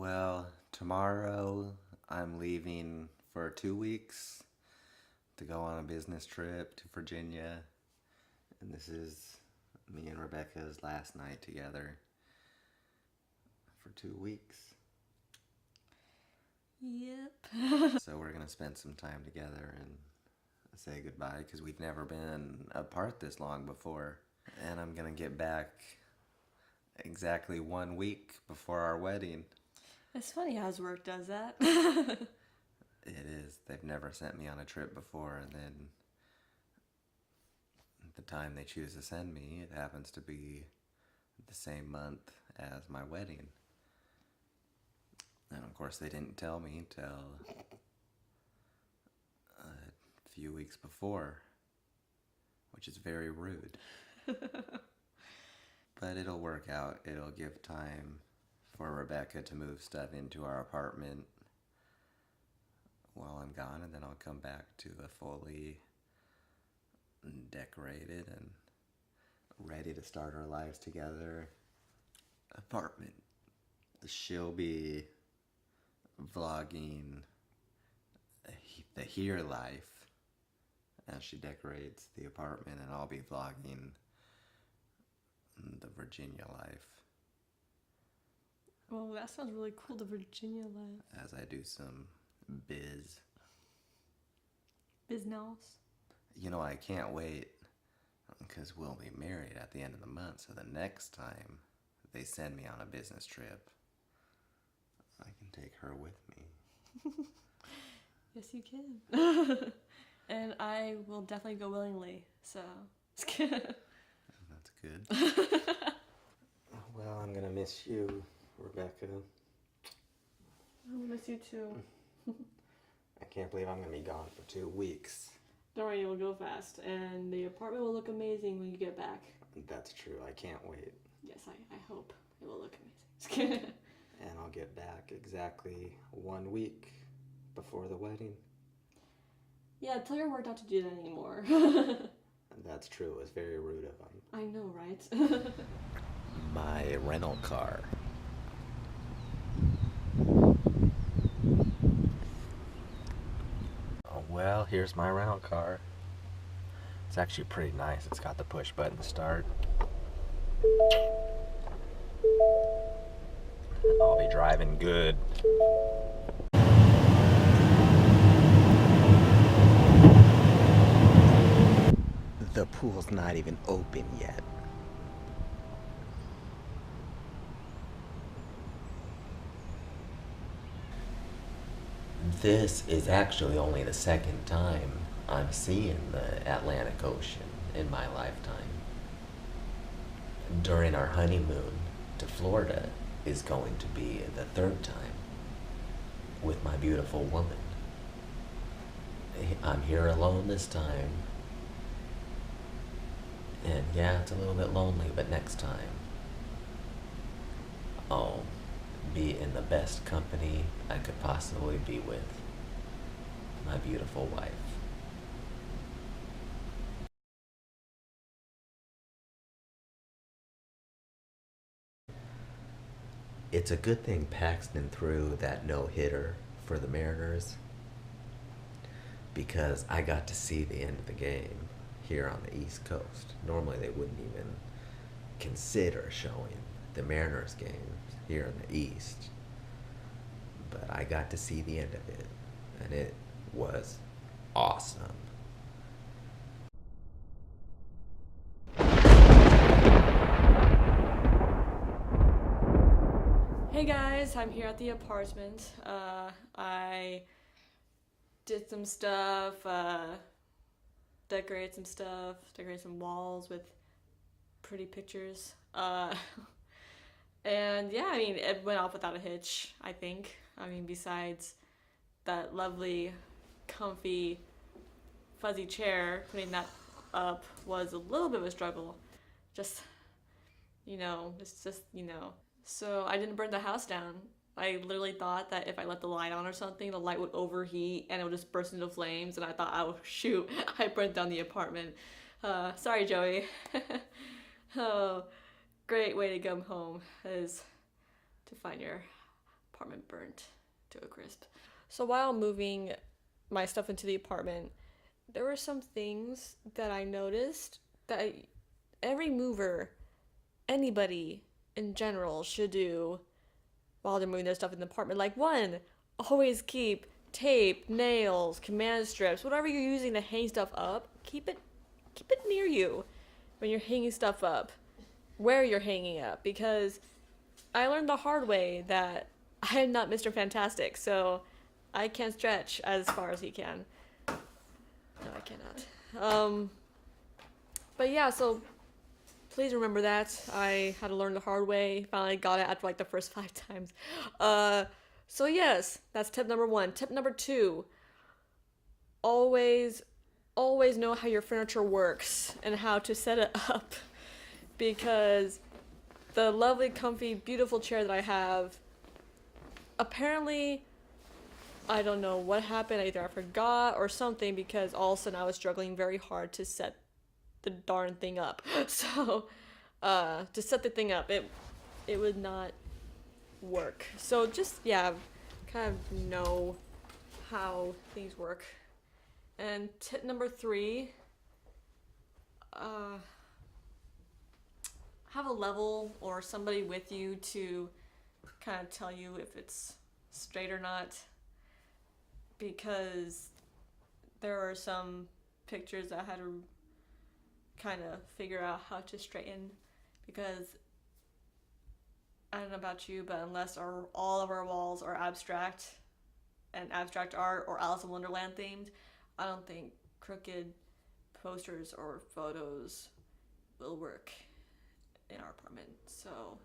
Well, tomorrow I'm leaving for 2 weeks to go on a business trip to Virginia. And this is me and Rebecca's last night together for 2 weeks. Yep. So we're going to spend some time together and say goodbye because we've never been apart this long before. And I'm going to get back exactly 1 week before our wedding. It's funny how his work does that. It is. They've never sent me on a trip before, and then the time they choose to send me, it happens to be the same month as my wedding. And of course, they didn't tell me till a few weeks before, which is very rude. But it'll work out. It'll give time for Rebecca to move stuff into our apartment while I'm gone, and then I'll come back to a fully decorated and ready to start our lives together apartment. She'll be vlogging the here life as she decorates the apartment, and I'll be vlogging the Virginia life Well, that sounds really cool, the Virginia life. as I do some biz. Business. I can't wait because we'll be married at the end of the month, so the next time they send me on a business trip, I can take her with me. Yes, you can. And I will definitely go willingly, so. That's good. Well, I'm gonna miss you, Rebecca. I'll miss you too. I can't believe I'm gonna be gone for 2 weeks. Don't worry, it will go fast, and the apartment will look amazing when you get back. That's true. I can't wait. Yes, I hope it will look amazing. And I'll get back exactly 1 week before the wedding. Yeah, tell your work not to do that anymore. That's true. It was very rude of them. I know, right? My rental car. Oh, well, here's my rental car. It's actually pretty nice. It's got the push button start. I'll be driving good. The pool's not even open yet. This is actually only the second time I'm seeing the Atlantic Ocean in my lifetime. During our honeymoon to Florida is going to be the third time with my beautiful woman. I'm here alone this time. And yeah, it's a little bit lonely, but next time I'll be in the best company I could possibly be with. My beautiful wife. It's a good thing Paxton threw that no-hitter for the Mariners because I got to see the end of the game here on the East Coast. Normally they wouldn't even consider showing the Mariners games here in the East. But I got to see the end of it, and it was awesome. Hey guys, I'm here at the apartment. I did some stuff, decorated some walls with pretty pictures. And yeah, I mean, it went off without a hitch, I think. I mean, besides that lovely, comfy, fuzzy chair, putting that up was a little bit of a struggle. Just, it's just. So I didn't burn the house down. I literally thought that if I let the light on or something, the light would overheat and it would just burst into flames. And I thought, oh shoot, I burnt down the apartment. Sorry, Joey. Oh, great way to come home is to find your apartment burnt to a crisp. So while moving my stuff into the apartment, there were some things that I noticed that every mover, anybody in general, should do while they're moving their stuff in the apartment. Like, one, always keep tape, nails, command strips, whatever you're using to hang stuff up, keep it near you when you're hanging stuff up, where you're hanging up, because I learned the hard way that I am not Mr. Fantastic, so I can't stretch as far as he can. No, I cannot. But yeah, so please remember that. I had to learn the hard way. Finally got it after like the first 5 times. So yes, that's tip number 1. Tip number 2, always know how your furniture works and how to set it up. Because the lovely, comfy, beautiful chair that I have, apparently, I don't know what happened. Either I forgot or something, because all of a sudden I was struggling very hard to set the darn thing up. So, to set the thing up, it would not work. So just, yeah, kind of know how things work. And tip number 3, have a level or somebody with you to kind of tell you if it's straight or not, because there are some pictures I had to kind of figure out how to straighten, because I don't know about you, but unless all of our walls are abstract and abstract art or Alice in Wonderland themed, I don't think crooked posters or photos will work in our apartment. So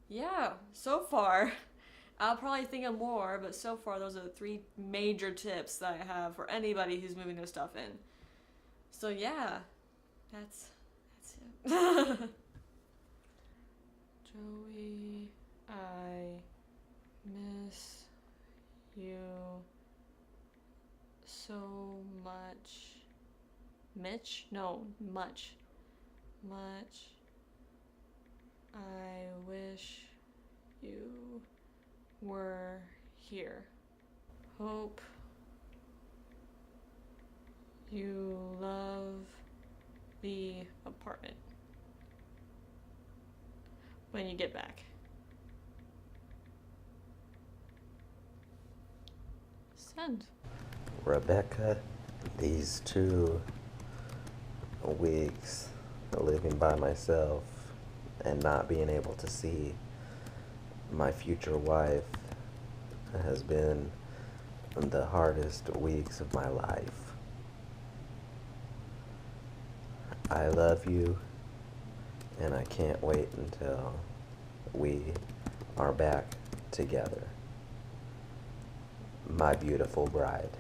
yeah, so far I'll probably think of more, but so far those are the 3 major tips that I have for anybody who's moving their stuff in. So yeah, that's it. Joey, I miss you so much. Mitch? No, much. I wish you were here. Hope you love the apartment when you get back. Send. Rebecca, these 2 weeks living by myself and not being able to see my future wife has been the hardest weeks of my life. I love you, and I can't wait until we are back together. My beautiful bride.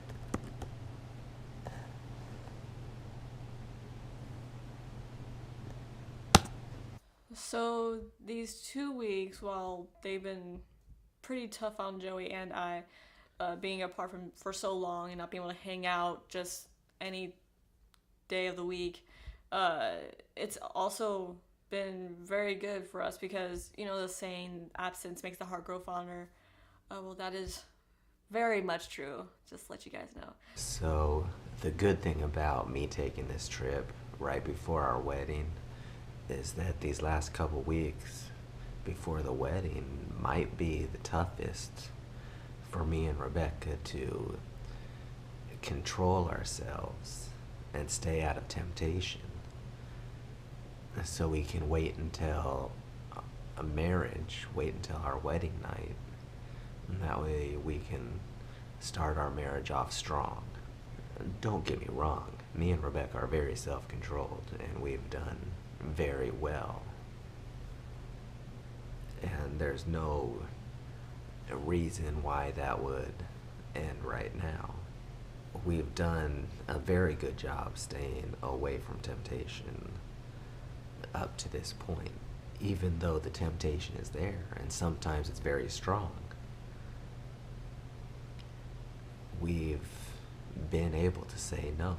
So these 2 weeks, while they've been pretty tough on Joey and I, being apart for so long and not being able to hang out just any day of the week, it's also been very good for us, because you know the saying, absence makes the heart grow fonder. Well, that is very much true, just to let you guys know. So the good thing about me taking this trip right before our wedding is that these last couple weeks before the wedding might be the toughest for me and Rebecca to control ourselves and stay out of temptation, so we can wait until a marriage, wait until our wedding night, and that way we can start our marriage off strong. Don't get me wrong, me and Rebecca are very self-controlled, and we've done very well. And there's no reason why that would end right now. We've done a very good job staying away from temptation up to this point, even though the temptation is there, and sometimes it's very strong. We've been able to say no,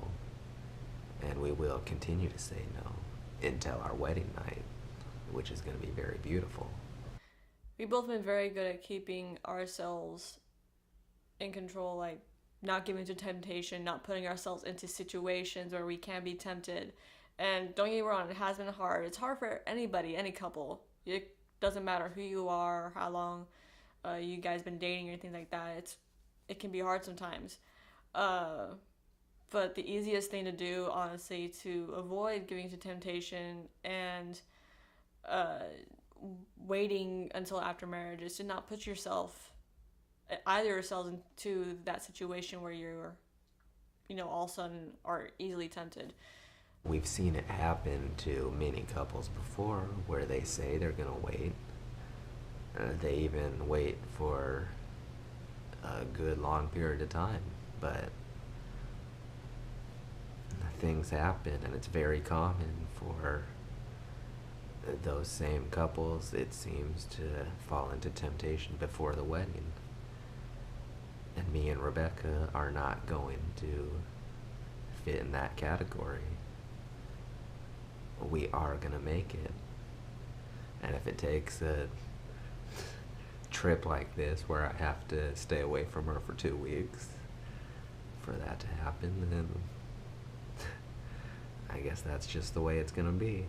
and we will continue to say no until our wedding night, which is going to be very beautiful. we've both been very good at keeping ourselves in control, like not giving to temptation, not putting ourselves into situations where we can be tempted. And don't get me wrong, it has been hard. It's hard for anybody, any couple. It doesn't matter who you are, or how long you guys been dating or anything like that. It can be hard sometimes. Uh, but the easiest thing to do, honestly, to avoid giving to temptation and uh, waiting until after marriage is to not put either yourselves into that situation where you're, all of a sudden are easily tempted. We've seen it happen to many couples before where they say they're going to wait. They even wait for a good long period of time, but things happen, and it's very common for those same couples, it seems, to fall into temptation before the wedding. And me and Rebecca are not going to fit in that category. We are going to make it. And if it takes a trip like this where I have to stay away from her for 2 weeks for that to happen, then I guess that's just the way it's going to be.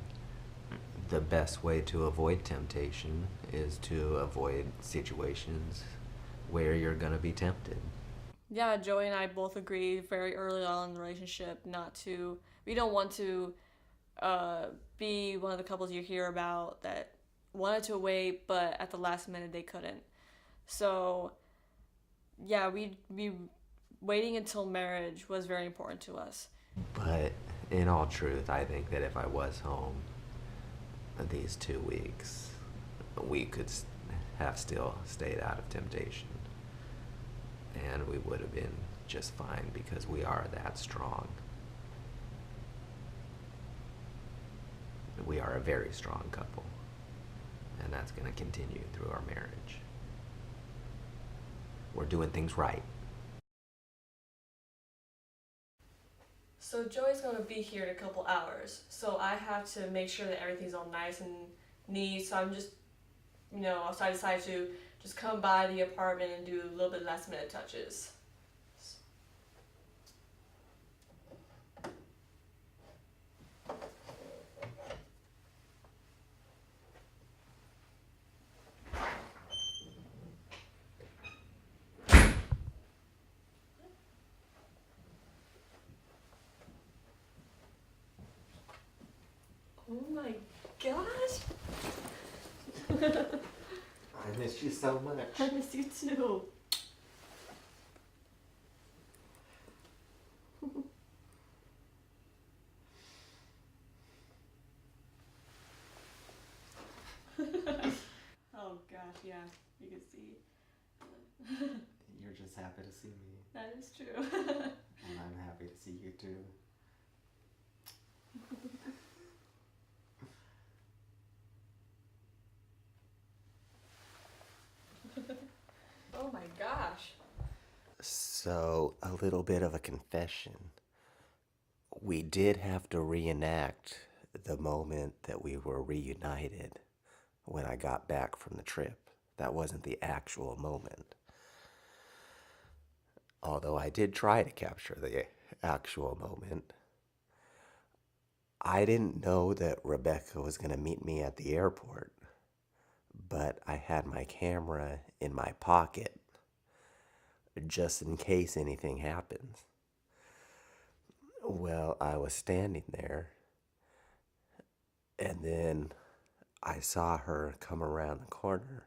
The best way to avoid temptation is to avoid situations where you're going to be tempted. Yeah, Joey and I both agree very early on in the relationship not to. We don't want to be one of the couples you hear about that wanted to wait, but at the last minute they couldn't. So, yeah, we waiting until marriage was very important to us. But in all truth, I think that if I was home these 2 weeks, we could have still stayed out of temptation. And we would have been just fine because we are that strong. We are a very strong couple. And that's going to continue through our marriage. We're doing things right. So Joey's gonna be here in a couple hours, so I have to make sure that everything's all nice and neat. So I'm just, so I decided to just come by the apartment and do a little bit last minute touches. Oh my gosh! I missed you so much. I miss you too. Oh gosh, yeah, you can see. You're just happy to see me. That is true. And I'm happy to see you too. Oh my gosh. So, a little bit of a confession. We did have to reenact the moment that we were reunited when I got back from the trip. That wasn't the actual moment. Although I did try to capture the actual moment. I didn't know that Rebecca was going to meet me at the airport, but I had my camera in my pocket just in case anything happens. Well, I was standing there, and then I saw her come around the corner,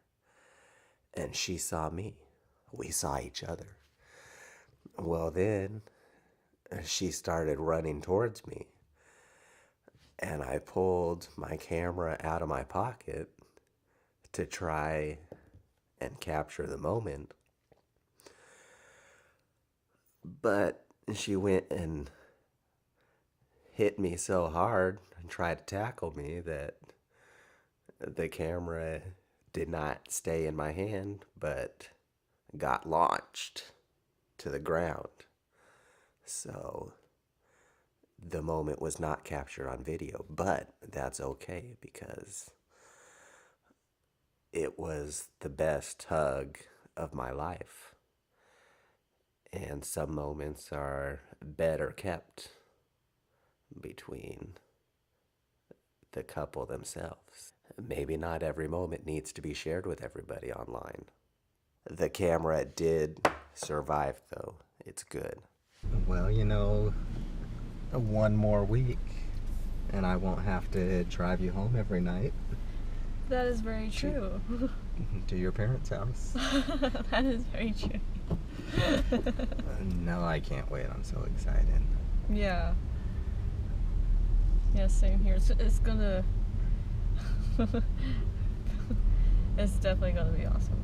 and she saw me. We saw each other. Well, then she started running towards me, and I pulled my camera out of my pocket to try and capture the moment. But she went and hit me so hard and tried to tackle me that the camera did not stay in my hand, but got launched to the ground. So the moment was not captured on video, but that's okay because It was the best hug of my life. And some moments are better kept between the couple themselves. Maybe not every moment needs to be shared with everybody online. The camera did survive, though. It's good. Well, you know, one more week, and I won't have to drive you home every night. That is very true. To your parents' house. That is very true. No, I can't wait. I'm so excited. Yeah. Yeah, same here. It's gonna. It's definitely gonna be awesome.